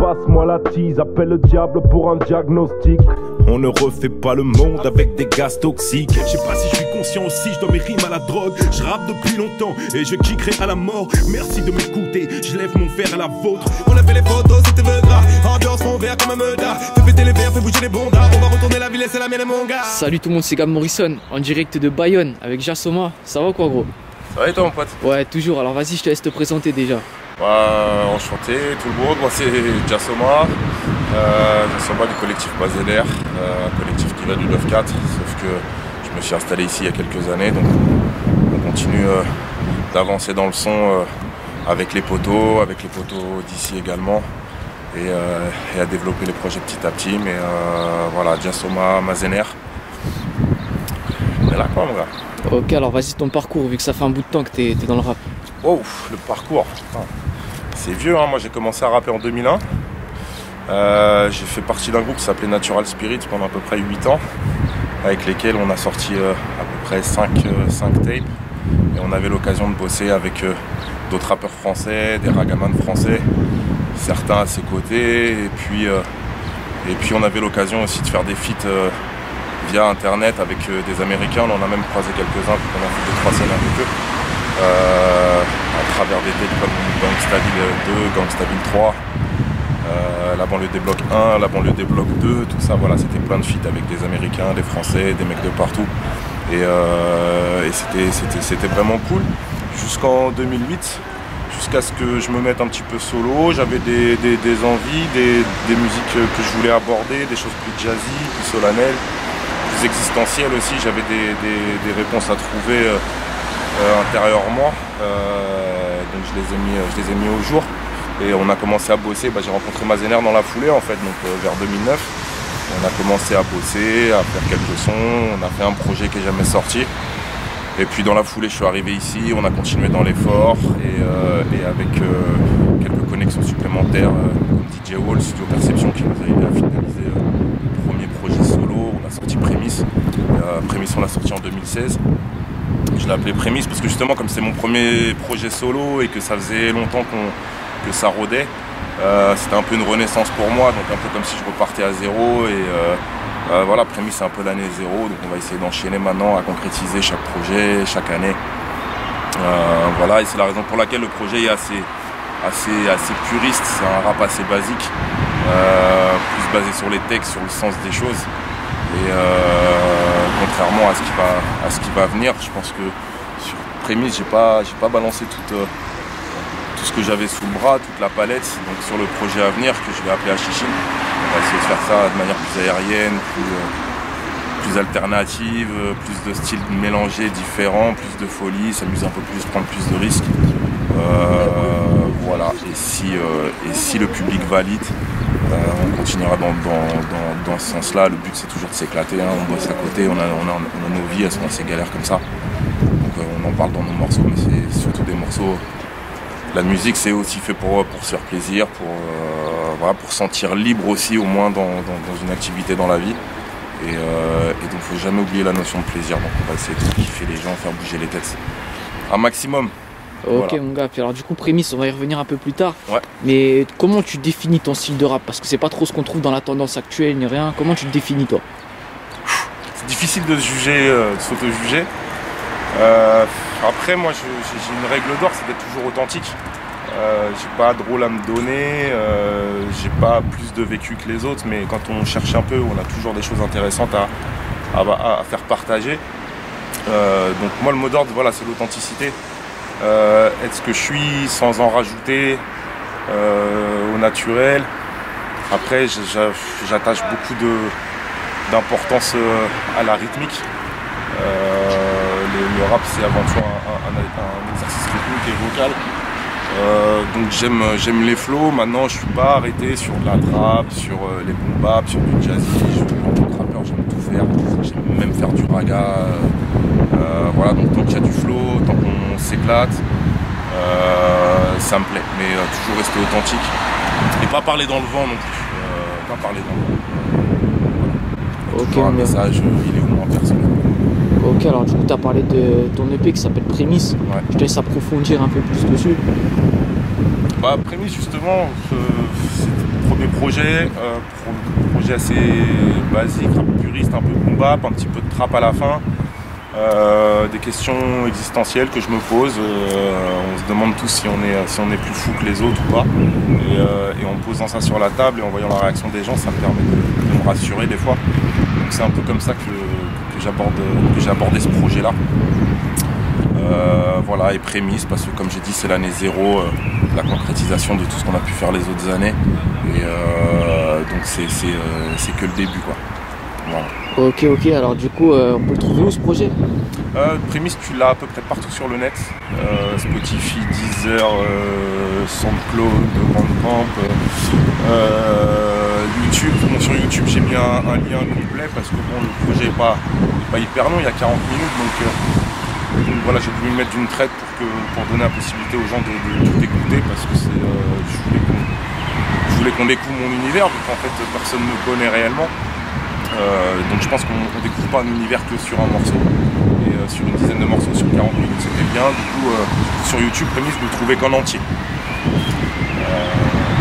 passe-moi la tease, appelle le diable pour un diagnostic. On ne refait pas le monde avec des gaz toxiques. Je sais pas si je suis conscient aussi, je dois mes rimes à la drogue. Je rappe depuis longtemps et je kickerai à la mort. Merci de m'écouter, je lève mon verre à la vôtre. On a fait les photos, c'était gras. Ambiance fond vert comme un meudard. Fais péter les verres, fais bouger les bondas. On va retourner la ville et c'est la mienne et mon gars. Salut tout le monde, c'est Gab Morrison en direct de Bayonne avec Jassoma. Ça va quoi gros? Ça va et toi mon pote? Ouais, toujours. Alors vas-y, je te laisse te présenter déjà. Enchanté tout le monde, moi c'est Jassoma. Jassoma du collectif Bazeler, un collectif qui va du 9-4, sauf que je me suis installé ici il y a quelques années, donc on continue d'avancer dans le son avec les poteaux d'ici également, et à développer les projets petit à petit, mais voilà, Jassoma, Mazener. On est là quoi mon gars. Ok, alors vas-y ton parcours, vu que ça fait un bout de temps que t'es dans le rap. Oh, le parcours, c'est vieux, hein. Moi j'ai commencé à rapper en 2001. J'ai fait partie d'un groupe qui s'appelait Natural Spirit pendant à peu près 8 ans, avec lesquels on a sorti à peu près 5 tapes, et on avait l'occasion de bosser avec d'autres rappeurs français, des ragamans français, certains à ses côtés, et puis on avait l'occasion aussi de faire des feats via internet avec des Américains. On en a même croisé quelques-uns, puis on a fait 2-3 scènes avec eux. À travers des têtes comme Gangstaville 2, Gangstaville 3, la banlieue des blocs 1, la banlieue des blocs 2, tout ça, voilà, c'était plein de feats avec des Américains, des Français, des mecs de partout. Et c'était vraiment cool, jusqu'en 2008, jusqu'à ce que je me mette un petit peu solo. J'avais des envies, des musiques que je voulais aborder, des choses plus jazzy, plus solennelles, plus existentielles aussi. J'avais des réponses à trouver intérieurement, donc je les ai mis au jour, et on a commencé à bosser. J'ai rencontré Mazener dans la foulée en fait, donc vers 2009 on a commencé à bosser, à faire quelques sons, on a fait un projet qui n'est jamais sorti, et puis dans la foulée je suis arrivé ici, on a continué dans l'effort, et avec quelques connexions supplémentaires comme DJ Wall, Studio Perception, qui nous a aidé à finaliser le premier projet solo. On a sorti Prémisse, Prémisse on l'a sorti en 2016. Je l'ai appelé Prémisse parce que justement, comme c'est mon premier projet solo et que ça faisait longtemps que ça rôdait, c'était un peu une renaissance pour moi, donc un peu comme si je repartais à zéro, et voilà, Prémisse c'est un peu l'année zéro, donc on va essayer d'enchaîner maintenant à concrétiser chaque projet, chaque année. Voilà, et c'est la raison pour laquelle le projet est assez puriste, c'est un rap assez basique, plus basé sur les textes, sur le sens des choses. Et contrairement à ce qui va venir, je pense que sur Prémisse, j'ai pas balancé tout ce que j'avais sous le bras, toute la palette. Donc sur le projet à venir, que je vais appeler Hachichin, on va essayer de faire ça de manière plus aérienne, plus alternative, plus de styles mélangés, différents, plus de folie, s'amuser un peu plus, prendre plus de risques. Voilà, et si le public valide, on continuera dans ce sens-là. Le but c'est toujours de s'éclater, hein. On bosse à côté, on a nos vies, elles sont assez galères comme ça. Donc on en parle dans nos morceaux, mais c'est surtout des morceaux. La musique c'est aussi fait pour se faire plaisir, pour se sentir libre aussi, au moins dans une activité dans la vie. Et donc il ne faut jamais oublier la notion de plaisir. Donc on va essayer de kiffer les gens, faire bouger les têtes un maximum. Ok voilà. Mon gars, puis alors du coup Prémisse, on va y revenir un peu plus tard. Ouais. Mais comment tu définis ton style de rap? Parce que c'est pas trop ce qu'on trouve dans la tendance actuelle ni rien. Comment tu te définis toi? C'est difficile de se juger, de s'auto-juger. Après moi j'ai une règle d'or, c'est d'être toujours authentique. J'ai pas de rôle à me donner, j'ai pas plus de vécu que les autres, mais quand on cherche un peu, on a toujours des choses intéressantes à faire partager. Donc moi le mot d'ordre, voilà, c'est l'authenticité. Être ce que je suis sans en rajouter, au naturel. Après j'attache beaucoup d'importance à la rythmique. Le rap c'est avant tout un exercice rythmique et vocal. Donc j'aime les flows. Maintenant je suis pas arrêté sur de la trap, sur les boom bap, sur du jazzy. En tant que rappeur j'aime tout faire. J'aime même faire du raga. Voilà, donc tant qu'il y a du flow, tant qu'on s'éclate, ça me plaît. Mais toujours rester authentique. Et pas parler dans le vent non plus. Pas parler dans le vent. Voilà. Ok, un message, il est au moins personnel. Ok, alors du coup tu as parlé de ton EP qui s'appelle Prémisse. Ouais. Je te laisse approfondir un peu plus dessus. Prémisse justement, c'est le premier projet, projet assez basique, un peu puriste, un peu boom bap, un petit peu de trap à la fin. Des questions existentielles que je me pose. On se demande tous si on est plus fou que les autres ou pas. Et en posant ça sur la table et en voyant la réaction des gens, ça me permet de me rassurer des fois. Donc c'est un peu comme ça que j'ai abordé ce projet-là. Voilà, et prémisse, parce que comme j'ai dit, c'est l'année 0, la concrétisation de tout ce qu'on a pu faire les autres années. Et donc c'est que le début, quoi. Voilà. Ok, alors du coup, on peut le trouver où ce projet? Prémisse, tu l'as à peu près partout sur le net. Spotify, Deezer, SoundCloud, Bandcamp, YouTube. Bon, sur YouTube, j'ai mis un lien complet parce que bon, le projet n'est pas hyper long, il y a 40 minutes. Donc voilà, j'ai voulu mettre d'une traite pour donner la possibilité aux gens de tout écouter parce que je voulais qu'on découvre mon univers, vu qu'en fait personne ne me connaît réellement. Donc je pense qu'on ne découvre pas un univers que sur un morceau. Et sur une dizaine de morceaux sur 40 minutes, c'était bien. Du coup, sur YouTube, Prémisse, vous le trouvez qu'en entier.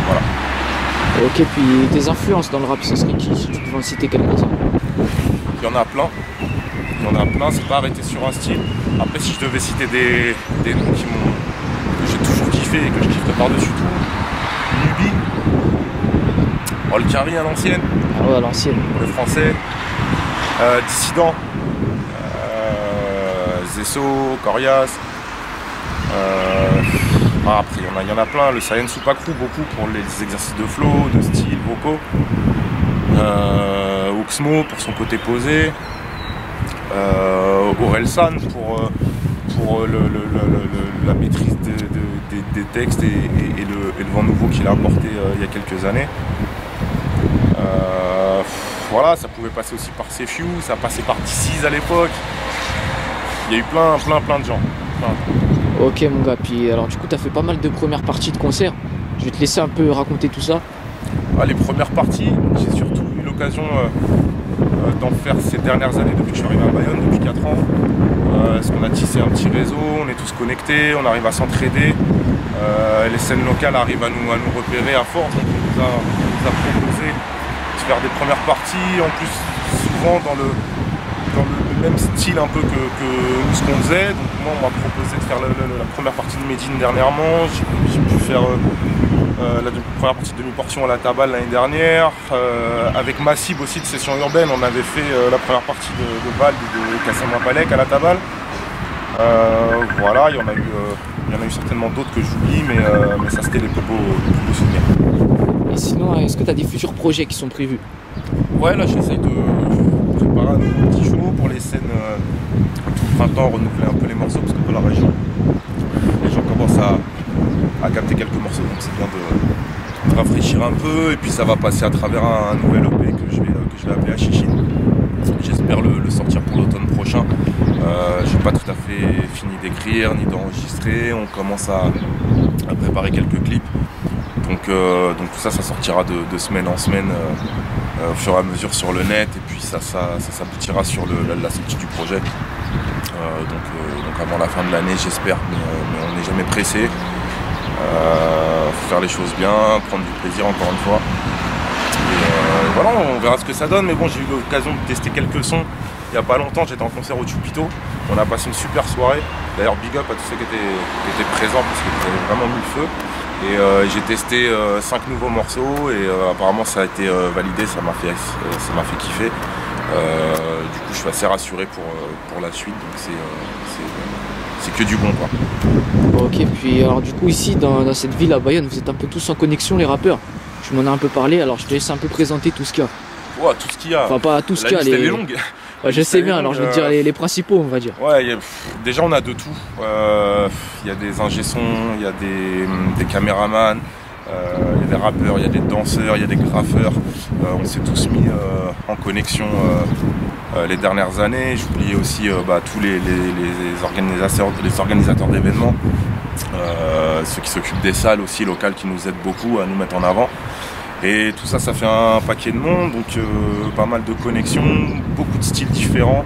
Voilà. Ok, puis tes influences dans le rap, ce serait qui, si tu devais en citer quelques-uns? Il y en a plein. C'est pas arrêté sur un style. Après, si je devais citer des noms que j'ai toujours kiffé et que je kifferais par-dessus tout, Nubi, Olkari à l'ancienne. Ah ouais, à l'ancienne. Le français, Dissident, Zesso, Corias. Après, il y en a plein. Le Saiyan Supakru, beaucoup pour les exercices de flow, de style, vocaux. Oxmo pour son côté posé. Orelsan pour la maîtrise des textes et le vent nouveau qu'il a apporté il y a quelques années. Voilà, ça pouvait passer aussi par Sefiu, ça passait par DC's à l'époque. Il y a eu plein de gens. Ok mon gars, puis alors du coup t'as fait pas mal de premières parties de concerts. Je vais te laisser un peu raconter tout ça. Les premières parties, j'ai surtout eu l'occasion d'en faire ces dernières années depuis que je suis arrivé à Bayonne, depuis 4 ans. Parce qu'on a tissé un petit réseau, on est tous connectés, on arrive à s'entraider. Les scènes locales arrivent à nous repérer à force. Donc on nous a proposé de faire des premières parties, en plus souvent dans le même style un peu que nous ce qu'on faisait. Donc moi on m'a proposé de faire la première partie de Médine dernièrement. J'ai pu faire la première partie de demi-portion à la Tabale l'année dernière. Avec Massib aussi de Session Urbaine, on avait fait la première partie de Val et de Kassamapalek à la Tabale. Voilà, il y en a eu certainement d'autres que j'oublie, mais ça c'était les plus beaux souvenirs. Et sinon, est-ce que tu as des futurs projets qui sont prévus? Ouais, là j'essaye de préparer un nouveau petit show pour les scènes tout le printemps, renouveler un peu les morceaux parce que dans la région, les gens commencent à capter quelques morceaux, donc c'est bien de rafraîchir un peu. Et puis ça va passer à travers un nouvel EP que je vais appeler Achichine. J'espère le sortir pour l'automne prochain. J'ai pas tout à fait fini d'écrire ni d'enregistrer. On commence à préparer quelques clips. Donc tout ça sortira de semaine en semaine au fur et à mesure sur le net. Et puis ça s'aboutira sur la sortie du projet. Donc avant la fin de l'année, j'espère. Mais on n'est jamais pressé. Faut faire les choses bien, prendre du plaisir encore une fois. Et voilà, on verra ce que ça donne. Mais bon, j'ai eu l'occasion de tester quelques sons. Il n'y a pas longtemps, j'étais en concert au Chupito. On a passé une super soirée. D'ailleurs, big up à tous ceux qui étaient présents parce qu'ils avaient vraiment mis le feu. Et j'ai testé 5 nouveaux morceaux et apparemment ça a été validé, ça m'a fait kiffer. Du coup, je suis assez rassuré pour la suite. Donc c'est que du bon, quoi. Ok, puis alors du coup ici dans cette ville à Bayonne, vous êtes un peu tous en connexion les rappeurs. Je m'en ai un peu parlé, alors je te laisse un peu présenter tout ce qu'il y a. Ouais, tout ce qu'il y a. Enfin pas tout ce qu'il y a, elle est longue. Ouais, je sais bien, alors je vais te dire les principaux, on va dire. Ouais, déjà on a de tout. Il y a des ingé-sons, il y a des caméramans, il y a des rappeurs, il y a des danseurs, il y a des graffeurs. On s'est tous mis en connexion les dernières années. J'oubliais aussi tous les organisateurs d'événements, ceux qui s'occupent des salles aussi locales qui nous aident beaucoup à nous mettre en avant. Et tout ça, ça fait un paquet de monde, donc pas mal de connexions, beaucoup de styles différents,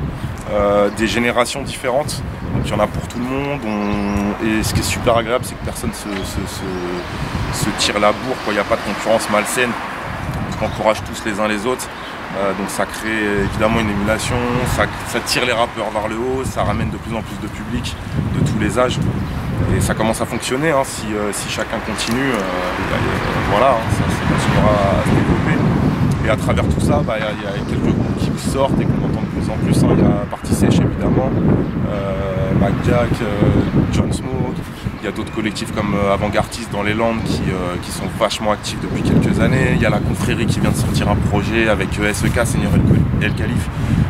des générations différentes. Donc il y en a pour tout le monde. Et ce qui est super agréable, c'est que personne se tire la bourre, quoi. Il n'y a pas de concurrence malsaine. t'encouragent tous les uns les autres. Donc ça crée évidemment une émulation, ça tire les rappeurs vers le haut, ça ramène de plus en plus de public de tous les âges. Et ça commence à fonctionner, hein. Si chacun continue, voilà, ça continuera à se développer. Et à travers tout ça, il y a quelques groupes qui sortent et qu'on entend de plus en plus. Hein. Il y a Party Sèche évidemment, Mac Jack, John Smoke. Il y a d'autres collectifs comme Avant-Gardistes dans les Landes qui sont vachement actifs depuis quelques années. Il y a la Confrérie qui vient de sortir un projet avec SEK, Seigneur El Khalif,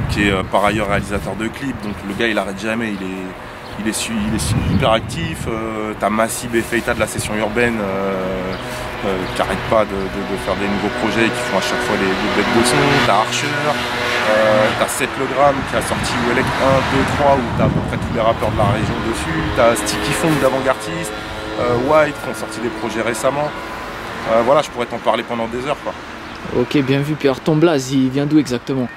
qui est par ailleurs réalisateur de clips. Donc le gars il arrête jamais, il est hyper actif. T'as Massib et Feita de la session urbaine qui n'arrêtent pas de faire des nouveaux projets qui font à chaque fois des bêtes de son. T'as Archer, t'as 7 Legram qui a sorti Welek 1, 2, 3 où t'as à peu près tous les rappeurs de la région dessus. T'as Sticky Funk d'Avant-Gardistes, White qui ont sorti des projets récemment. Voilà, je pourrais t'en parler pendant des heures quoi. Ok, bien vu. Puis alors ton blaze, il vient d'où exactement?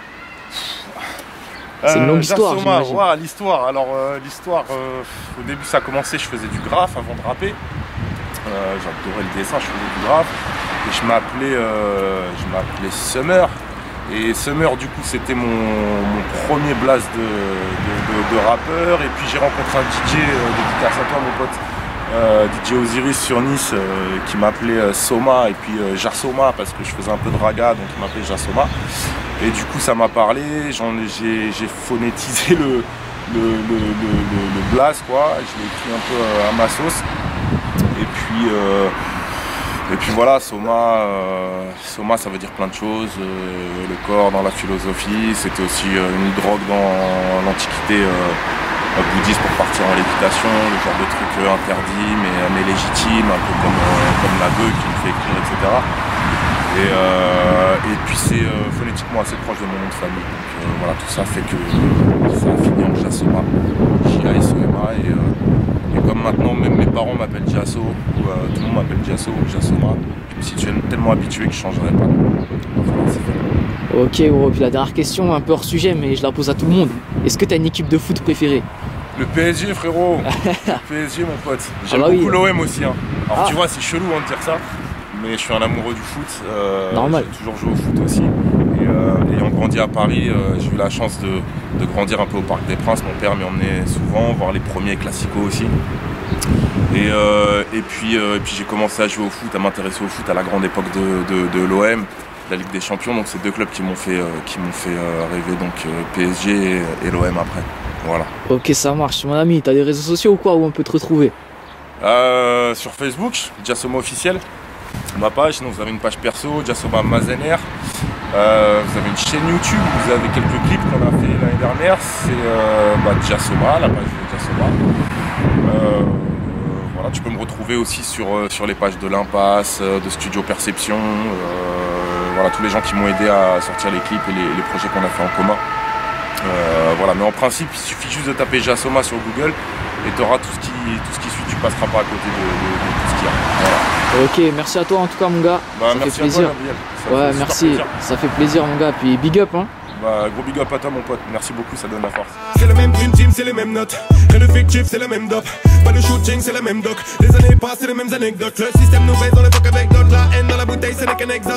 C'est une longue histoire, j'imagine. Ouais, l'histoire. Alors l'histoire, au début ça a commencé, je faisais du graphe avant de rapper. J'adorais le dessin, je faisais du graphe. Et je m'appelais Summer. Et Summer du coup c'était mon premier blast de rappeur. Et puis j'ai rencontré un DJ, dédicace à toi mon pote, DJ Osiris sur Nice, qui m'appelait Soma et puis Jasoma parce que je faisais un peu de raga, donc il m'appelait Jasoma. Et du coup ça m'a parlé, j'ai phonétisé le blast quoi, je l'ai écrit un peu à ma sauce. Et puis voilà, Soma ça veut dire plein de choses, le corps dans la philosophie, c'était aussi une drogue dans l'antiquité bouddhiste pour partir en lévitation, le genre de truc interdit mais légitime, un peu comme la beuh qui me fait écrire, etc. Et puis c'est phonétiquement assez proche de mon nom de famille. Donc voilà, tout ça fait que ça a fini en Jasoma, J-A-S-O-M-A. Et comme maintenant même mes parents m'appellent Jasso, ou tout le monde m'appelle Jasso ou Jassoma, je me suis tellement habitué que je ne changerai pas. Voilà, c'est fait. Ok, gros, puis la dernière question, un peu hors sujet, mais je la pose à tout le monde. Est-ce que tu as une équipe de foot préférée? Le PSG frérot, le PSG mon pote. J'aime beaucoup l'OM aussi. Hein. Alors tu vois, c'est chelou de dire ça. Mais je suis un amoureux du foot, normal. J'ai toujours joué au foot aussi. Et ayant grandi à Paris, j'ai eu la chance de grandir un peu au Parc des Princes. Mon père m'y emmenait souvent, voir les premiers classicos aussi. Et puis j'ai commencé à jouer au foot, à m'intéresser au foot à la grande époque de l'OM, la Ligue des Champions. Donc c'est deux clubs qui m'ont fait rêver, donc PSG et l'OM après. Voilà. Ok, ça marche. Mon ami, t'as des réseaux sociaux ou quoi où on peut te retrouver? Sur Facebook, Jassoma officiel. Ma page, sinon vous avez une page perso, Jassoma Mazener. Vous avez une chaîne YouTube, vous avez quelques clips qu'on a fait l'année dernière, c'est Jassoma, la page de Jassoma. Voilà, tu peux me retrouver aussi sur les pages de l'Impasse, de Studio Perception, voilà, tous les gens qui m'ont aidé à sortir les clips et les projets qu'on a fait en commun. Voilà, mais en principe, il suffit juste de taper Jassoma sur Google et tu auras tout ce qui suit, tu passeras pas à côté de tout ce qu'il y a. Voilà. Ok, merci à toi en tout cas mon gars, ça fait plaisir. Ouais, merci, ça fait plaisir mon gars, puis big up hein. Gros big up à toi mon pote, merci beaucoup, ça donne la force. C'est le même dream team, c'est les mêmes notes. Rien de fictif, c'est la même dope. Pas de shooting, c'est la même doc. Les années passent, c'est les mêmes anecdotes. Le système nous baisse dans l'époque avec d'autres. La haine dans la bouteille, c'est qu'un exode.